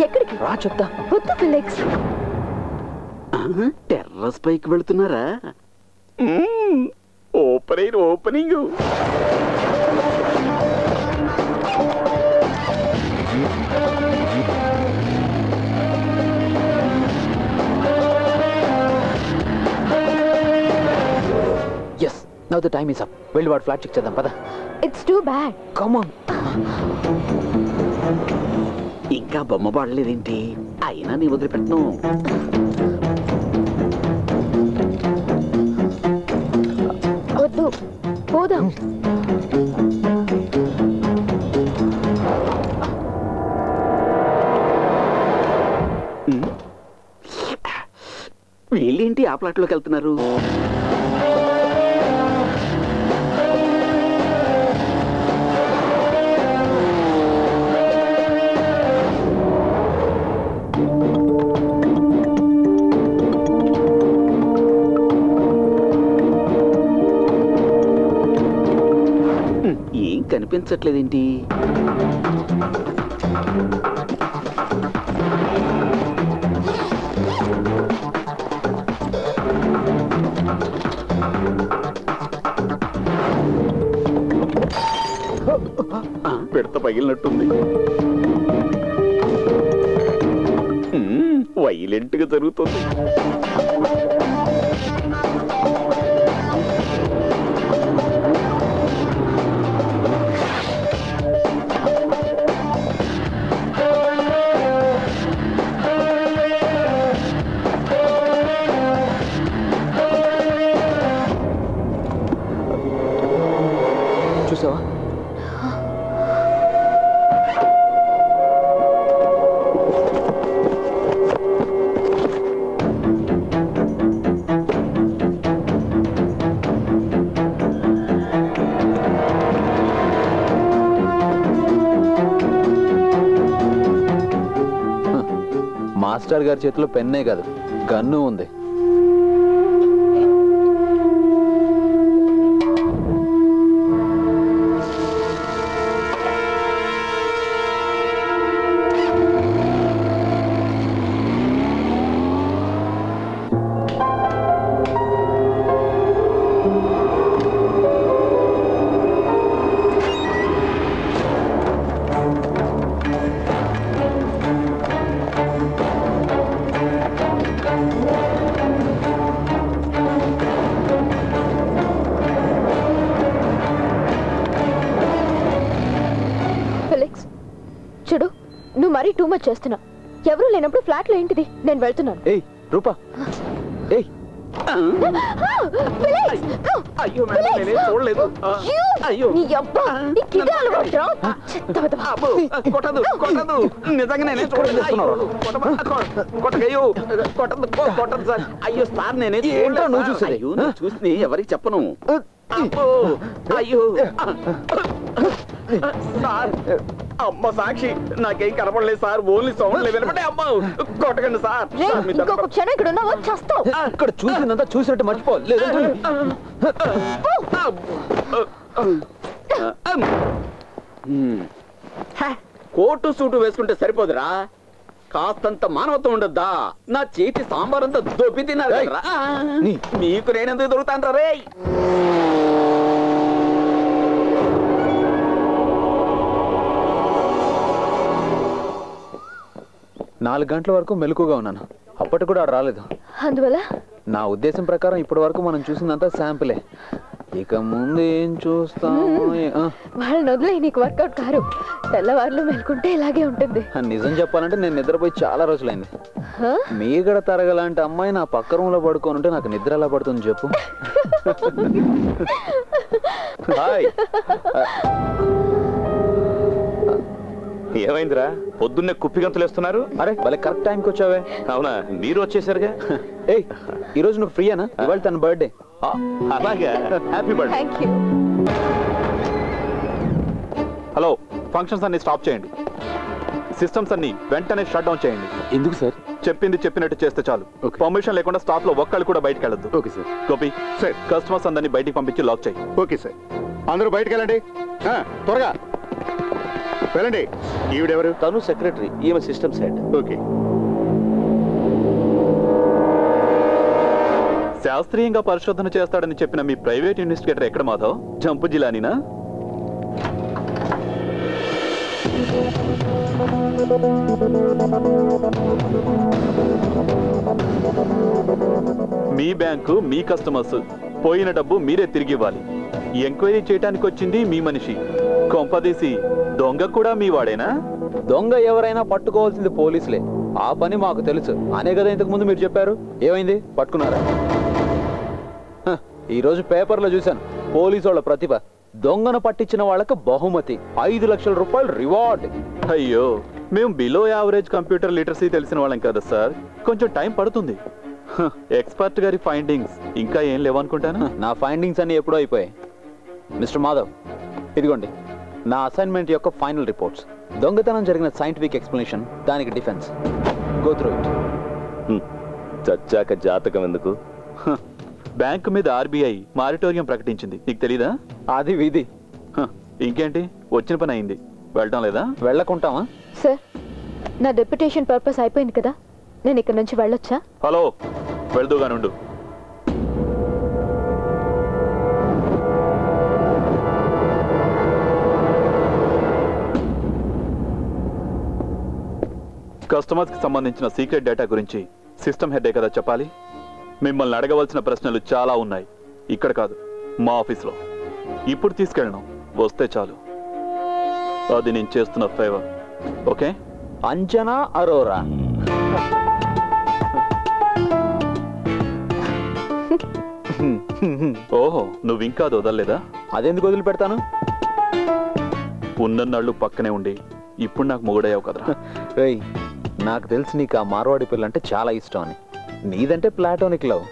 ఎక్కడికి రా చెప్తా. వద్దు ఫిలిక్స్. టెర్రస్ పైకి వెళుతున్నారా? Opening. Yes, now the time is up. వెళ్ళి వాడు ఫ్లాట్ చెక్ చేద్దాం పద. It's too bad. Come on. ఇంకా బొమ్మ పడలేదేంటి? అయినా నీ వదిలిపెట్టను. వద్దు, పోదాం. వీళ్ళేంటి ఆ ప్లాట్లోకి వెళ్తున్నారు? ఏం కనిపించట్లేదేంటి? పెడత పగిలినట్టుంది. వైలెంట్ గా జరుగుతుంది. చూసావా? మాస్టర్ గారి చేతిలో పెన్నే కాదు, గన్ను ఉంది. చూడు, నువ్వు మరీ టూ మచ్ చేస్తున్నా. ఎవరు లేనప్పుడు ఫ్లాట్ లో ఏంటిది? నేను వెళ్తున్నాను. ఏయ్ రూపా, ఏయ్ అయ్యో మేడం, నేనేం చూడలేదు. అయ్యో కొట్టదు, నిజంగా నేనే చూడలేదు. కొట్టదు సార్. అయ్యో సార్, నేనే నువ్వు చూసేది. నువ్వు చూసి ఎవరికి చెప్పను. అయ్యో సార్, అమ్మ సాక్షి, నాకేం కనపడలేదు సార్. Only sound వినపడే. అమ్మ కొట్టకండి సార్. ఇంకొక క్షణం ఇక్కడ ఉన్నావా చేస్తావు. ఇక్కడ చూసిందంతా చూసినట్టు మర్చిపోలేదు. కోటు సూటు వేసుకుంటే సరిపోదురా, కాస్తంత మానవత్వం ఉండద్దా? నా చేతి సాంబార్ అంతా దొబ్బి తిన్నారు కదరా. మీకు నేనెందుకు దొరుకుతాను రే? 4 గంటల వరకు మెలకుగా ఉన్నాను. అప్పటి కూడా రాలేదు. అందువల్ల నా ఉద్దేశం ప్రకారం ఇప్పటి వరకు మనం చూసిందంతా శాంపులే. ఇక ముందు ఏం చూస్తాం? వాళ్ళని వదిలే, నీకు వర్కౌట్ కారు. తెల్లవారులు మెలుకుంటే ఇలాగే ఉంటుంది. నిజం చెప్పాలంటే నేను నిద్రపోయి చాలా రోజులైంది. మీగడ తరగలాంటి అమ్మాయి నా పక్క రూమ్ లో పడుకొని ఉంటే నాకు నిద్ర ఎలా పడుతుంది చెప్పు? హాయ్. ఏమైందిరా, పొద్దున్నే కుప్పి గంతులు వేస్తున్నారు? అరే వాళ్ళ కరెక్ట్ టైంకి వచ్చావే. అవునా, మీరు వచ్చేసరిగా. ఏయ్, ఈరోజు నువ్వు ఫ్రీయేనా? ఇవాళ తన బర్త్డే. అలాగా, happy birthday. Thank you. Hello, functions అన్ని స్టాప్ చేయండి. సిస్టమ్స్ అన్ని వెంటనే షట్ డౌన్ చేయండి. ఎందుకు సార్? చెప్పింది చెప్పినట్టు చేస్తే చాలు. పర్మిషన్ లేకుండా స్టాఫ్ లో ఒక్కళ్ళు కూడా బయటకు వెళ్ళొద్దు. Okay sir. Gopi sir, customers అందరినీ బయటికి పంపించి లాక్ చేయి. Okay sir. అందరూ బయటకు వెళ్ళండి త్వరగా. వెళ్ళండి. ఈవిడెవరు? తను సెక్రటరీ, ఈమె సిస్టమ్స్ హెడ్. ఓకే. శాస్త్రీయంగా పరిశోధన చేస్తాడని చెప్పిన మీ ప్రైవేట్ ఇన్వెస్టిగేటర్ ఎక్కడ మాధవ్? జంపు జిలానీనా? మీ బ్యాంకు మీ కస్టమర్స్, పోయిన డబ్బు మీరే తిరిగి ఇవ్వాలి. ఎంక్వైరీ చేయడానికి వచ్చింది మీ మనిషి, కొంపదీసి దొంగ కూడా మీ వాడేనా? దొంగ ఎవరైనా పట్టుకోవాల్సింది పోలీసులే, ఆ పని మాకు తెలుసు అనే కదా ఇంతకు ముందు మీరు చెప్పారు. ఏమైంది, పట్టుకున్నారా? ఈరోజు పేపర్లో చూశాను, పోలీసు వాళ్ళ ప్రతిభ, దొంగను పట్టించిన వాళ్ళకు బహుమతి 5 లక్షల రూపాయలు రివార్డ్. అయ్యో, మేము బిలో యావరేజ్ కంప్యూటర్ లిటరసీ తెలిసిన వాళ్ళం కదా సార్, కొంచెం టైం పడుతుంది. ఎక్స్పర్ట్ గారి ఫైండింగ్స్ ఇంకా ఏం లేవనుకుంటాను. నా ఫైండింగ్స్ అన్ని ఎప్పుడో అయిపోయాయి. మిస్టర్ మాధవ్, ఇదిగోండి నా అసైన్మెంట్ యొక్క ఫైనల్ రిపోర్ట్స్. దొంగతనం జరిగిన సైంటిఫిక్ ఎక్స్ప్లెనేషన్, దానికి డిఫెన్స్. Go through it. చచ్చాక జాతకం ఎందుకు? బ్యాంకు మీద ఆర్బీఐ మారిటోరియం ప్రకటించింది, నీకు తెలీదా? అది విధి. ఇంకేంటి, వచ్చిన పని అయింది, వెళ్ళటం లేదా? వెళ్ళకుంటామా? సార్, నా డెప్యుటేషన్ పర్పస్ అయిపోయింది కదా, నేను ఇక్కడ నుంచి వెళ్ళొచ్చా? హలో, వెళ్దూగానుండు. కస్టమర్స్ కి సంబంధించిన సీక్రెట్ డేటా గురించి సిస్టమ్ హెడ్ కదా చెప్పాలి. మిమ్మల్ని అడగవలసిన ప్రశ్నలు చాలా ఉన్నాయి, ఇక్కడ కాదు మా ఆఫీస్లో. ఇప్పుడు తీసుకెళ్ళను, వస్తే చాలు. అది నేను చేస్తున్న ఫేవర్. ఓకే? అంజనా అరోరా. ఓహో, నువ్వు ఇంకా అది వదలలేదా? అదెందుకు వదిలిపెడతాను? ఉన్నన్నాళ్ళు పక్కనే ఉండి ఇప్పుడు నాకు మొగుడయ్యావు కదరా. రేయ్, నాకు తెలిసి నీకు ఆ మార్వాడి పిల్ల అంటే చాలా ఇష్టం అని. నీదంటే ప్లాటోనిక్ లవ్.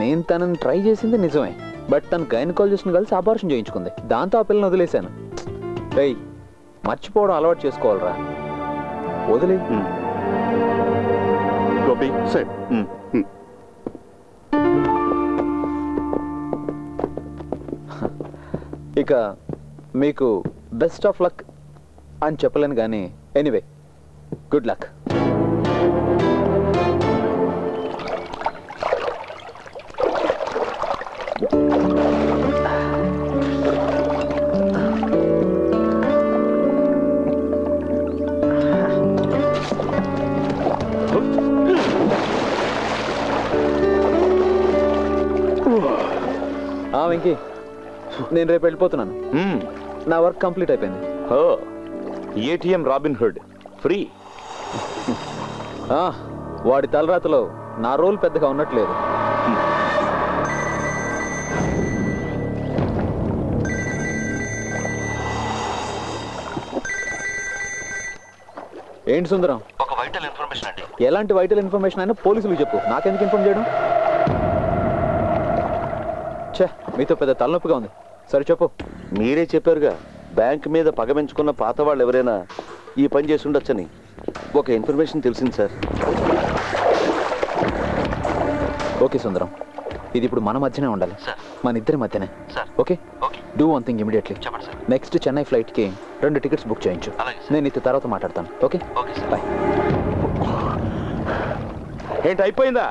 నేను తనని ట్రై చేసింది నిజమే, బట్ తను గైనకాలజిస్ట్ని కలిసి అబార్షన్ చేయించుకుంది. దాంతో ఆ పిల్లని వదిలేశాను. రేయ్, మర్చిపోవడం అలవాటు చేసుకోవాలరా, వదిలే. గోపి సార్, ఇక మీకు బెస్ట్ ఆఫ్ లక్ అని చెప్పలేను కానీ, ఎనీవే గుడ్ లక్. వెంకీ, నేను రేపు వెళ్ళిపోతున్నాను. నా వర్క్ కంప్లీట్ అయిపోయింది. ATM robin hood free. వాడి తలరాతలో నా రోల్ పెద్దగా ఉన్నట్లేదు. ఏంటి సుందరం? ఒక వైటల్ ఇన్ఫర్మేషన్ అండి. ఎలాంటి వైటల్ ఇన్ఫర్మేషన్ అయినా పోలీసులకు చెప్పు, నాకెందుకు ఇన్ఫార్మ్ చేయడం? ఛే, మీతో పెద్ద తలనొప్పిగా ఉంది. సరే చెప్పు. మీరే చెప్పారుగా, బ్యాంక్ మీద పగమెంచుకున్న పాత వాళ్ళు ఎవరైనా ఈ పని చేసి ఉండొచ్చని. ఒక ఇన్ఫర్మేషన్ తెలిసింది సార్. ఓకే సుందరం, ఇది ఇప్పుడు మన మధ్యనే ఉండాలి, మన ఇద్దరి మధ్యనే. Okay, do one thing immediately. Next Chennai ఫ్లైట్కి 2 టికెట్స్ బుక్ చేయించు. నేను నీతో తర్వాత మాట్లాడతాను. Okay, bye. ఏంటి అయిపోయిందా?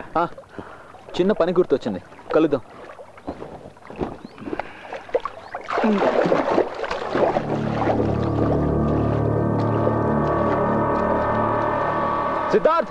చిన్న పని గుర్తొచ్చింది, కలుద్దాం. సిద్ధార్థ్,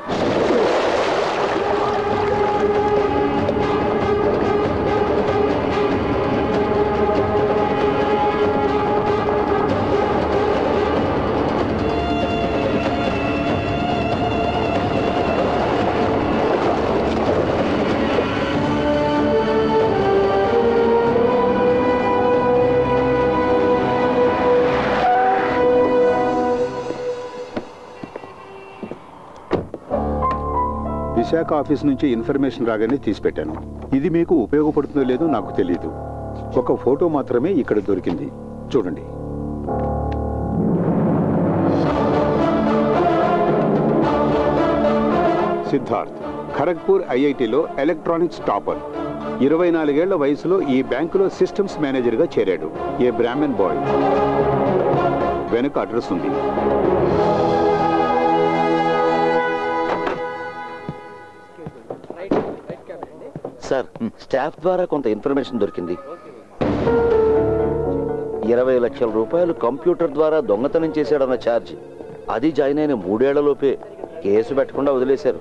విశాఖ ఆఫీస్ నుంచి ఇన్ఫర్మేషన్ రాగానే తీసిపెట్టాను. ఇది మీకు ఉపయోగపడుతుందో లేదో నాకు తెలియదు. ఒక ఫోటో మాత్రమే ఇక్కడ దొరికింది, చూడండి. సిద్ధార్థ్ ఖరగ్పూర్ ఐఐటిలో ఎలక్ట్రానిక్స్ టాపర్. 24 ఏళ్ల వయసులో ఈ బ్యాంకులో సిస్టమ్స్ మేనేజర్గా చేరాడు. ఏ బ్రాహ్మణ్ బాయ్. వెనుక అడ్రస్ ఉంది. సార్, స్టాఫ్ ద్వారా కొంత ఇన్ఫర్మేషన్ దొరికింది. 20 లక్షల రూపాయలు కంప్యూటర్ ద్వారా దొంగతనం చేశాడన్న ఛార్జ్, అది జాయిన్ అయిన 3 ఏళ్లలోపే కేసు పెట్టకుండా వదిలేశారు.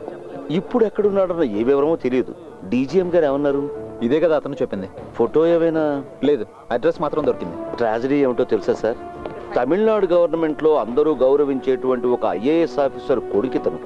ఇప్పుడు ఎక్కడున్నాడన్న ఏ వివరమో తెలియదు. డీజీఎం గారు ఏమన్నారు? ఇదే కదా అతను చెప్పింది. ఫోటో ఏమైనా? లేదు, అడ్రస్ మాత్రం దొరికింది. ట్రాజడీ ఏమిటో తెలుసా సార్? తమిళనాడు గవర్నమెంట్లో అందరూ గౌరవించేటువంటి ఒక IAS ఆఫీసర్ కొడుకితను.